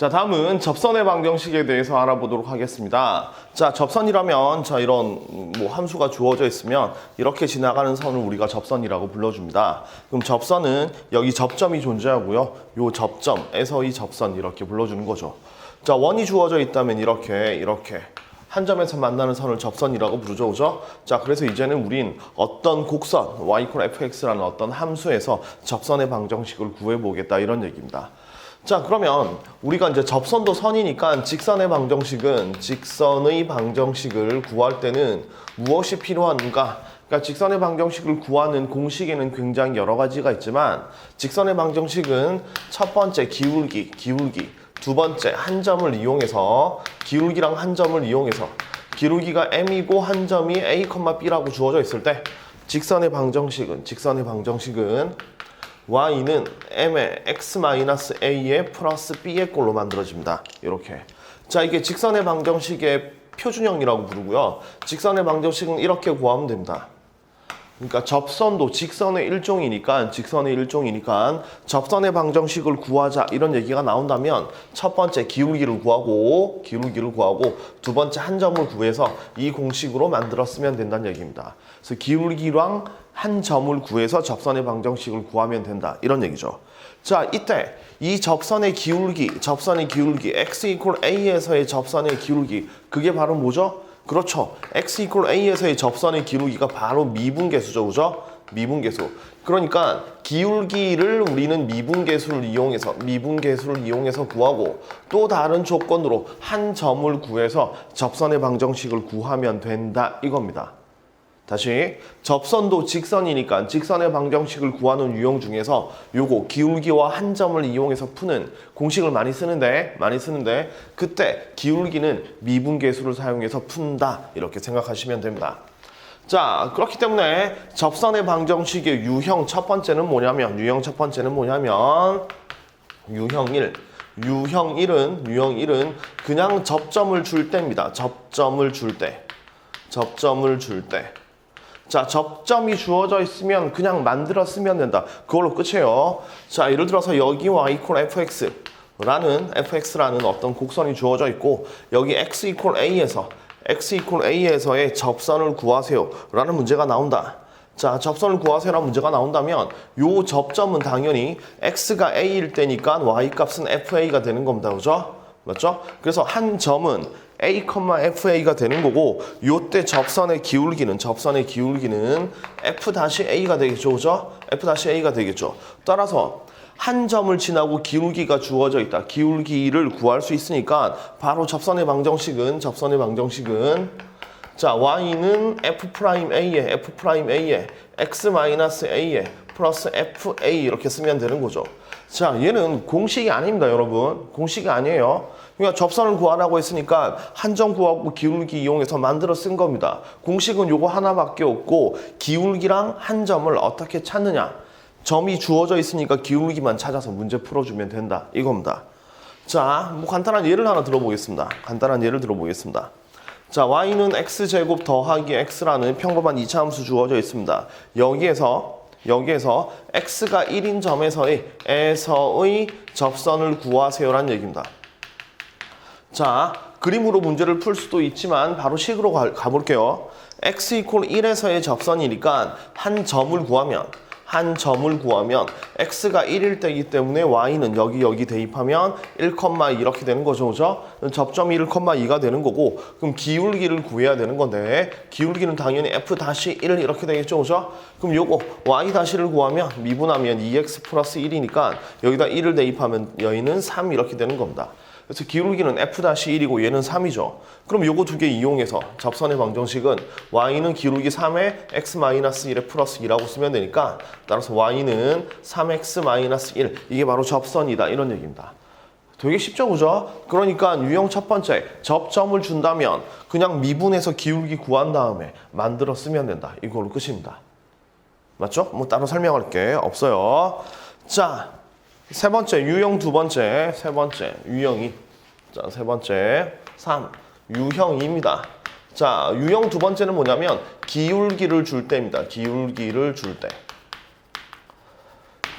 자, 다음은 접선의 방정식에 대해서 알아보도록 하겠습니다. 자, 접선이라면 자 이런 함수가 주어져 있으면 이렇게 지나가는 선을 우리가 접선이라고 불러줍니다. 그럼 접선은 여기 접점이 존재하고요. 요 접점에서 이 접선 이렇게 불러주는 거죠. 자, 원이 주어져 있다면 이렇게 한 점에서 만나는 선을 접선이라고 부르죠, 그죠? 자, 그래서 이제는 우린 어떤 곡선 y=fx라는 어떤 함수에서 접선의 방정식을 구해보겠다 이런 얘기입니다. 자, 그러면 우리가 이제 접선도 선이니까 직선의 방정식을 구할 때는 무엇이 필요한가? 그러니까 직선의 방정식을 구하는 공식에는 굉장히 여러 가지가 있지만 직선의 방정식은 첫 번째 기울기, 두 번째 한 점을 이용해서 기울기랑 한 점을 이용해서 기울기가 m이고 한 점이 a, b라고 주어져 있을 때 직선의 방정식은 y는 m의 x-a의 플러스 b의 꼴로 만들어집니다. 이렇게. 자, 이게 직선의 방정식의 표준형이라고 부르고요. 직선의 방정식은 이렇게 구하면 됩니다. 그러니까 접선도 직선의 일종이니까 접선의 방정식을 구하자 이런 얘기가 나온다면 첫 번째 기울기를 구하고 두 번째 한 점을 구해서 이 공식으로 만들었으면 된다는 얘기입니다. 그래서 기울기랑 한 점을 구해서 접선의 방정식을 구하면 된다 이런 얘기죠. 자, 이때 이 접선의 기울기 x=a에서의 접선의 기울기 그게 바로 뭐죠? 그렇죠. x=a에서의 접선의 기울기가 바로 미분계수죠. 그죠? 미분계수. 그러니까 기울기를 우리는 미분계수를 이용해서 구하고 또 다른 조건으로 한 점을 구해서 접선의 방정식을 구하면 된다 이겁니다. 다시 접선도 직선이니까 직선의 방정식을 구하는 유형 중에서 요거 기울기와 한 점을 이용해서 푸는 공식을 많이 쓰는데 그때 기울기는 미분계수를 사용해서 fun다 이렇게 생각하시면 됩니다. 자, 그렇기 때문에 접선의 방정식의 유형 첫 번째는 뭐냐면 유형 1은 그냥 접점을 줄 때입니다. 접점을 줄 때. 자, 접점이 주어져 있으면 그냥 만들어 쓰면 된다. 그걸로 끝이에요. 자, 예를 들어서 여기 fx라는 어떤 곡선이 주어져 있고 여기 x=a에서의 접선을 구하세요 라는 문제가 나온다. 자, 접선을 구하세요라는 문제가 나온다면 요 접점은 당연히 x가 a일 때니까 y 값은 fa가 되는 겁니다. 그죠? 맞죠? 그래서 한 점은 a, fa가 되는 거고 요때 접선의 기울기는 f-a가 되겠죠. 그죠? f-a가 되겠죠. 따라서 한 점을 지나고 기울기가 주어져 있다. 기울기를 구할 수 있으니까 바로 접선의 방정식은 자, y는 f'a에 x-a에 플러스 fa 이렇게 쓰면 되는 거죠. 자, 얘는 공식이 아닙니다, 여러분. 공식이 아니에요. 그러니까 접선을 구하라고 했으니까 한 점 구하고 기울기 이용해서 만들어 쓴 겁니다. 공식은 요거 하나밖에 없고 기울기랑 한 점을 어떻게 찾느냐. 점이 주어져 있으니까 기울기만 찾아서 문제 풀어주면 된다. 이겁니다. 자, 간단한 예를 하나 들어보겠습니다. 자, y는 x제곱 더하기 x라는 평범한 이차함수 주어져 있습니다. 여기에서 x가 1인 점에서의 접선을 구하세요라는 얘기입니다. 자, 그림으로 문제를 풀 수도 있지만 바로 식으로 가볼게요. x=1에서의 접선이니까 한 점을 구하면 x가 1일 때이기 때문에 y는 여기 대입하면 1,2 이렇게 되는 거죠. 그죠? 접점이 1,2가 되는 거고 그럼 기울기를 구해야 되는 건데 기울기는 당연히 f-1 이렇게 되겠죠. 그죠? 그럼 요거 y-를 구하면 미분하면 2x 플러스 1이니까 여기다 1을 대입하면 여기는 3 이렇게 되는 겁니다. 그래서 기울기는 f-1이고 얘는 3이죠. 그럼 요거 두 개 이용해서 접선의 방정식은 y는 기울기 3에 x-1에 플러스 2라고 쓰면 되니까 따라서 y는 3x-1 이게 바로 접선이다 이런 얘기입니다. 되게 쉽죠, 그죠? 그러니까 유형 첫 번째 접점을 준다면 그냥 미분해서 기울기 구한 다음에 만들어 쓰면 된다. 이걸로 끝입니다. 맞죠? 따로 설명할 게 없어요. 자, 세 번째 유형 유형이 자, 세 번째 3 유형입니다. 자, 유형 두 번째는 뭐냐면 기울기를 줄 때입니다. 기울기를 줄 때.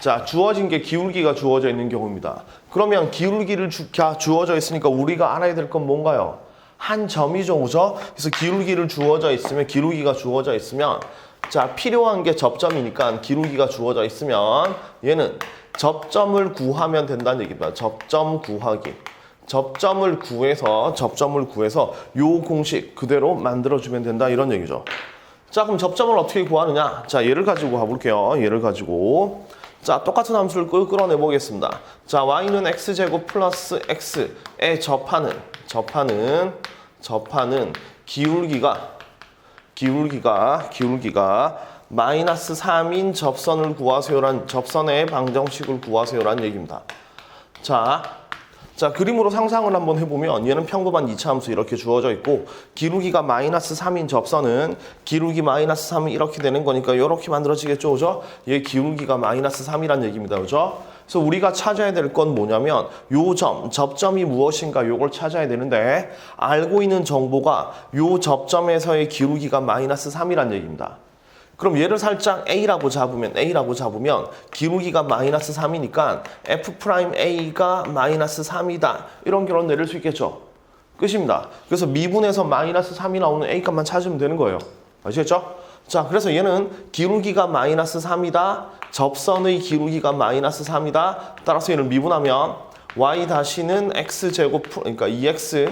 자, 주어진 게 기울기가 주어져 있는 경우입니다. 그러면 기울기를 주어져 있으니까 우리가 알아야 될 건 뭔가요? 한 점이죠, 그죠? 그래서 기울기를 주어져 있으면, 기울기가 주어져 있으면, 자, 필요한 게 접점이니까 기울기가 주어져 있으면 얘는 접점을 구하면 된다는 얘기입니다. 접점 구하기. 접점을 구해서 요 공식 그대로 만들어주면 된다, 이런 얘기죠. 자, 그럼 접점을 어떻게 구하느냐? 자, 얘를 가지고 가볼게요. 얘를 가지고. 자, 똑같은 함수를 끌어내 보겠습니다. 자, y는 x제곱 플러스 x에 접하는 기울기가 마이너스 3인 접선을 구하세요란, 접선의 방정식을 구하세요란 얘기입니다. 자, 그림으로 상상을 한번 해보면 얘는 평범한 2차 함수 이렇게 주어져 있고, 기울기가 마이너스 3인 접선은 기울기 마이너스 3이 이렇게 되는 거니까 이렇게 만들어지겠죠, 그죠? 얘 기울기가 마이너스 3이란 얘기입니다, 그죠? 그래서 우리가 찾아야 될 건 뭐냐면 요 접점이 무엇인가 요걸 찾아야 되는데, 알고 있는 정보가 요 접점에서의 기울기가 마이너스 3이란 얘기입니다. 그럼 얘를 살짝 A라고 잡으면 기울기가 마이너스 3이니까 F'A가 마이너스 3이다. 이런 결론 내릴 수 있겠죠? 끝입니다. 그래서 미분에서 마이너스 3이 나오는 A 값만 찾으면 되는 거예요. 아시겠죠? 자, 그래서 얘는 기울기가 마이너스 3이다. 접선의 기울기가 마이너스 3이다. 따라서 얘를 미분하면 y-는 x제곱, 그러니까 2x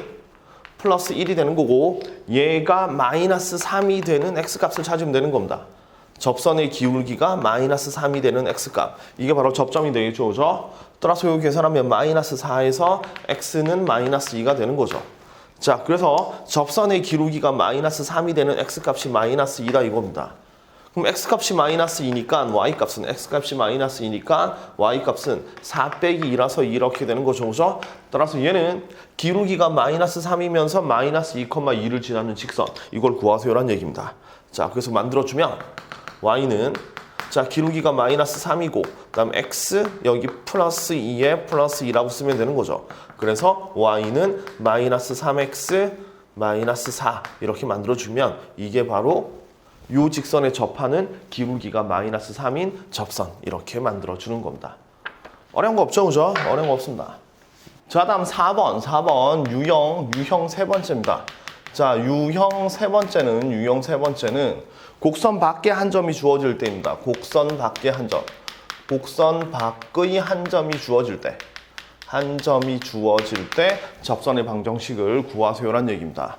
플러스 1이 되는 거고, 얘가 마이너스 3이 되는 x값을 찾으면 되는 겁니다. 접선의 기울기가 마이너스 3이 되는 x값. 이게 바로 접점이 되겠죠, 그죠? 따라서 이거 계산하면 마이너스 4에서 x는 마이너스 2가 되는 거죠. 자, 그래서 접선의 기울기가 마이너스 3이 되는 x값이 마이너스 2다 이겁니다. 그럼 x값이 마이너스 2니까 y값은, x값이 마이너스 2니까 y값은 4 빼기 2라서 이렇게 되는 거죠, 그죠? 따라서 얘는 기울기가 마이너스 3이면서 마이너스 2,2를 지나는 직선, 이걸 구하세요란 얘기입니다. 자, 그래서 만들어주면 y는, 자, 기울기가 마이너스 3이고, 그 다음 x 여기 플러스 2에 플러스 2라고 쓰면 되는 거죠. 그래서 y는 마이너스 3x 마이너스 4 이렇게 만들어주면 이게 바로 요 직선에 접하는 기울기가 마이너스 3인 접선, 이렇게 만들어주는 겁니다. 어려운 거 없죠, 그죠? 어려운 거 없습니다. 자, 다음 4번 유형 세 번째입니다. 자, 유형 세 번째는 곡선 밖에 한 점이 주어질 때입니다. 곡선 밖의 한 점이 주어질 때 접선의 방정식을 구하세요란 얘기입니다.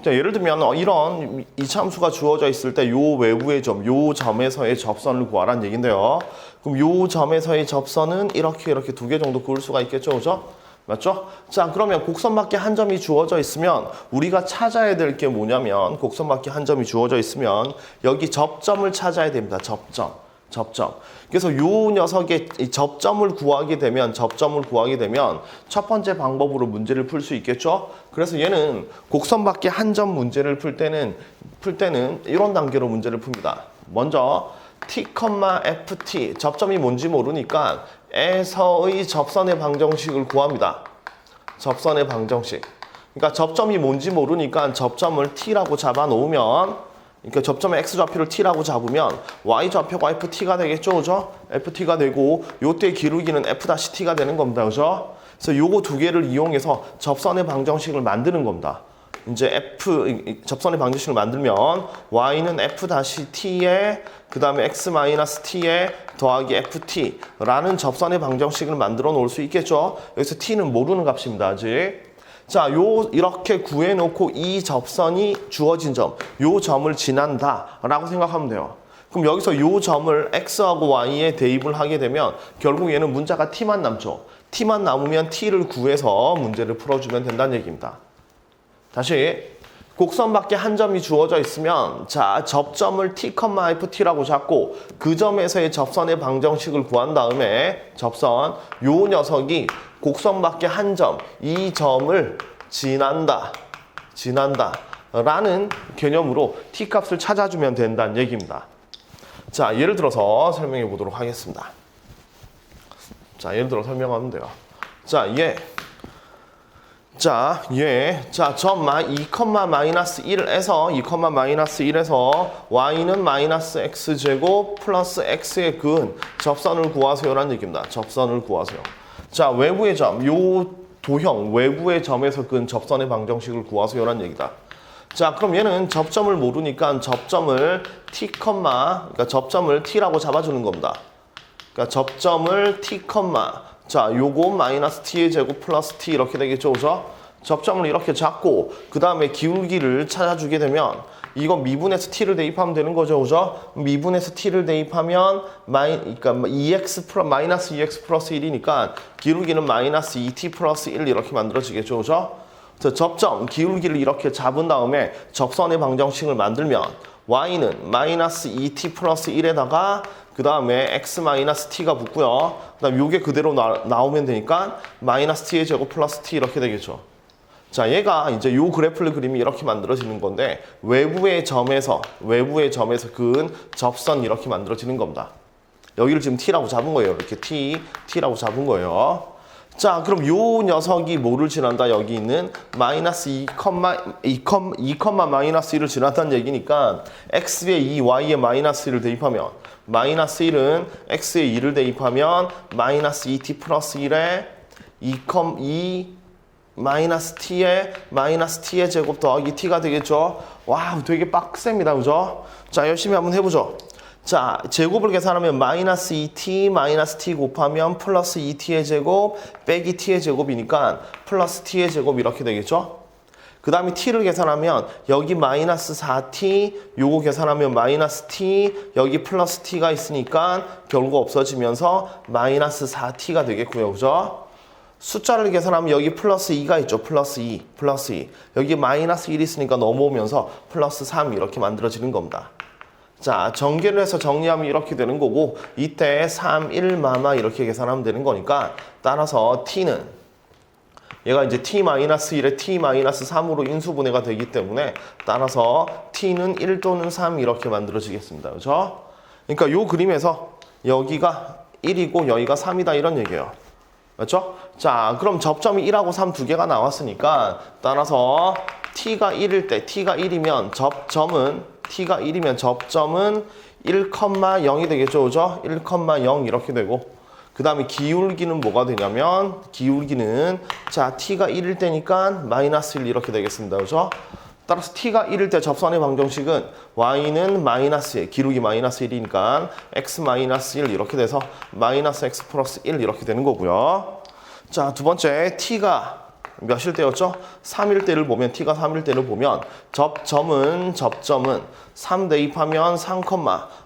자, 예를 들면 이런 이차함수가 주어져 있을 때 요 외부의 점, 요 점에서의 접선을 구하라는 얘긴데요. 그럼 요 점에서의 접선은 이렇게 두 개 정도 그을 수가 있겠죠, 그죠? 맞죠? 자, 그러면 곡선 밖에 한 점이 주어져 있으면 우리가 찾아야 될 게 뭐냐면, 곡선 밖에 한 점이 주어져 있으면 여기 접점을 찾아야 됩니다. 접점. 그래서 요 녀석의 접점을 구하게 되면 첫 번째 방법으로 문제를 풀 수 있겠죠? 그래서 얘는 곡선 밖에 한 점 문제를 풀 때는 이런 단계로 문제를 풉니다. 먼저 t, ft, 접점이 뭔지 모르니까 에서의 접선의 방정식을 구합니다. 접선의 방정식. 그러니까 접점이 뭔지 모르니까 접점을 t라고 잡아 놓으면, 그러니까 접점의 x좌표를 t라고 잡으면 y좌표가 ft가 되겠죠, 그죠? ft가 되고 요때 기울기는 f-t가 되는 겁니다, 그죠? 그래서 요거 두 개를 이용해서 접선의 방정식을 만드는 겁니다. 이제 접선의 방정식을 만들면 y는 f-t에 그 다음에 x-t에 더하기 ft라는 접선의 방정식을 만들어 놓을 수 있겠죠. 여기서 t는 모르는 값입니다, 아직. 자, 이렇게 구해놓고 이 접선이 주어진 점, 요 점을 지난다 라고 생각하면 돼요. 그럼 여기서 요 점을 x하고 y에 대입을 하게 되면 결국 얘는 문자가 t만 남죠. t만 남으면 t를 구해서 문제를 풀어주면 된다는 얘기입니다. 다시 곡선 밖에 한 점이 주어져 있으면, 자, 접점을 t, ft라고 잡고 그 점에서의 접선의 방정식을 구한 다음에 접선, 요 녀석이 곡선 밖에 한 점, 이 점을 지난다 라는 개념으로 t 값을 찾아주면 된다는 얘기입니다. 자, 예를 들어서 설명해 보도록 하겠습니다. 자, 예를 들어 설명하면 돼요. 자, 자, 점 2,-1에서 2,-1에서 y는 마이너스 x제곱 플러스 x의 근 접선을 구하세요라는 얘기입니다. 접선을 구하세요. 자, 외부의 점, 요 도형 외부의 점에서 근 접선의 방정식을 구하세요라는 얘기다. 자, 그럼 얘는 접점을 모르니까 접점을 그러니까 접점을 t라고 잡아주는 겁니다. 그러니까 접점을 t, 자, 요거 마이너스 t의 제곱 플러스 t 이렇게 되겠죠, 그죠? 접점을 이렇게 잡고 그 다음에 기울기를 찾아주게 되면 이거 미분에서 t를 대입하면 되는 거죠, 그죠? 미분에서 t를 대입하면 그러니까 마이너스 2x 플러스 1이니까 기울기는 마이너스 2t 플러스 1 이렇게 만들어지겠죠, 그죠? 그래서 접점, 기울기를 이렇게 잡은 다음에 접선의 방정식을 만들면 y는 마이너스 2t 플러스 1에다가 그 다음에 x 마이너스 t가 붙고요. 그 다음 요게 그대로 나오면 되니까 마이너스 t의 제곱 플러스 t 이렇게 되겠죠. 자, 얘가 이제 요 그래프를 그리면 이렇게 만들어지는 건데 외부의 점에서 근 접선 이렇게 만들어지는 겁니다. 여기를 지금 t라고 잡은 거예요. 이렇게 t라고 잡은 거예요. 자, 그럼 요 녀석이 뭐를 지난다? 여기 있는 마이너스 2, 마이너스 1을 지난다는 얘기니까 x에 2, y에 마이너스 1을 대입하면 마이너스 1은 x에 2를 대입하면 마이너스 2t 플러스 1에 2 마이너스 t의 제곱 더하기 t가 되겠죠? 와, 되게 빡셉니다. 그죠? 자, 열심히 한번 해보죠. 자, 제곱을 계산하면 마이너스 2t 마이너스 t 곱하면 플러스 2t의 제곱 빼기 t의 제곱이니까 플러스 t의 제곱 이렇게 되겠죠? 그 다음에 t를 계산하면 여기 마이너스 4t 요거 계산하면 마이너스 t 여기 플러스 t가 있으니까 결국 없어지면서 마이너스 4t가 되겠고요. 그죠? 숫자를 계산하면 여기 플러스 2가 있죠. 플러스 2 여기 마이너스 1이 있으니까 넘어오면서 플러스 3 이렇게 만들어지는 겁니다. 자, 전개를 해서 정리하면 이렇게 되는 거고 이때 3, 1, 마마 이렇게 계산하면 되는 거니까 따라서 t는 얘가 이제 t-1에 t-3으로 인수분해가 되기 때문에 따라서 t는 1 또는 3 이렇게 만들어지겠습니다. 그죠? 그러니까 요 그림에서 여기가 1이고 여기가 3이다 이런 얘기예요. 맞죠? 자, 그럼 접점이 1하고 3 두 개가 나왔으니까 따라서 t가 1이면 접점은 1,0이 되겠죠, 그죠? 1,0 이렇게 되고 그 다음에 기울기는 뭐가 되냐면 기울기는 자, t가 1일 때니까 마이너스 1 이렇게 되겠습니다, 그죠? 따라서 t가 1일 때 접선의 방정식은 y는 마이너스 1, 기울기 마이너스 1이니까 x 마이너스 1 이렇게 돼서 마이너스 x 플러스 1 이렇게 되는 거고요. 자, 두 번째 t가 몇일 때였죠? 3일 때를 보면 t가 3일 때를 보면 접점은 3 대입하면 3,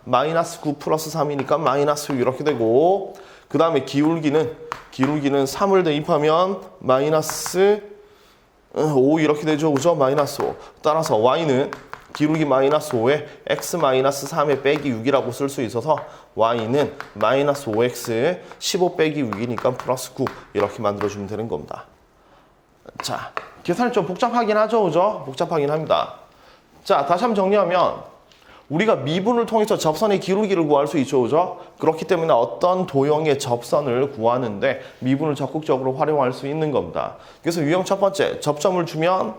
마이너스 9 플러스 3이니까 마이너스 6 이렇게 되고 그 다음에 기울기는 3을 대입하면 마이너스 5 이렇게 되죠. 그죠? 마이너스 5. 따라서 y는 기울기 마이너스 5에 x 마이너스 3에 빼기 6이라고 쓸 수 있어서 y는 마이너스 5x 15 빼기 6이니까 플러스 9 이렇게 만들어주면 되는 겁니다. 자, 계산이 좀 복잡하긴 하죠. 그죠? 복잡하긴 합니다. 자, 다시 한번 정리하면 우리가 미분을 통해서 접선의 기울기를 구할 수 있죠. 그죠? 그렇기 때문에 어떤 도형의 접선을 구하는데 미분을 적극적으로 활용할 수 있는 겁니다. 그래서 유형 첫 번째, 접점을 주면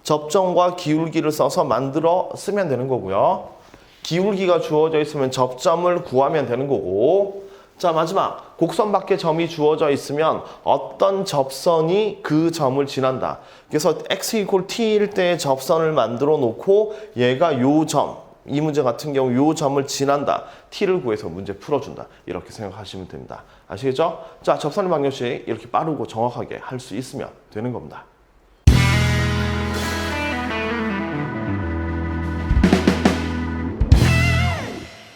접점과 기울기를 써서 쓰면 되는 거고요. 기울기가 주어져 있으면 접점을 구하면 되는 거고 자, 마지막 곡선 밖에 점이 주어져 있으면 어떤 접선이 그 점을 지난다. 그래서 x = t일 때 접선을 만들어 놓고 얘가 요 점, 이 문제 같은 경우 요 점을 지난다. t를 구해서 문제 풀어준다. 이렇게 생각하시면 됩니다. 아시겠죠? 자, 접선의 방정식 이렇게 빠르고 정확하게 할 수 있으면 되는 겁니다.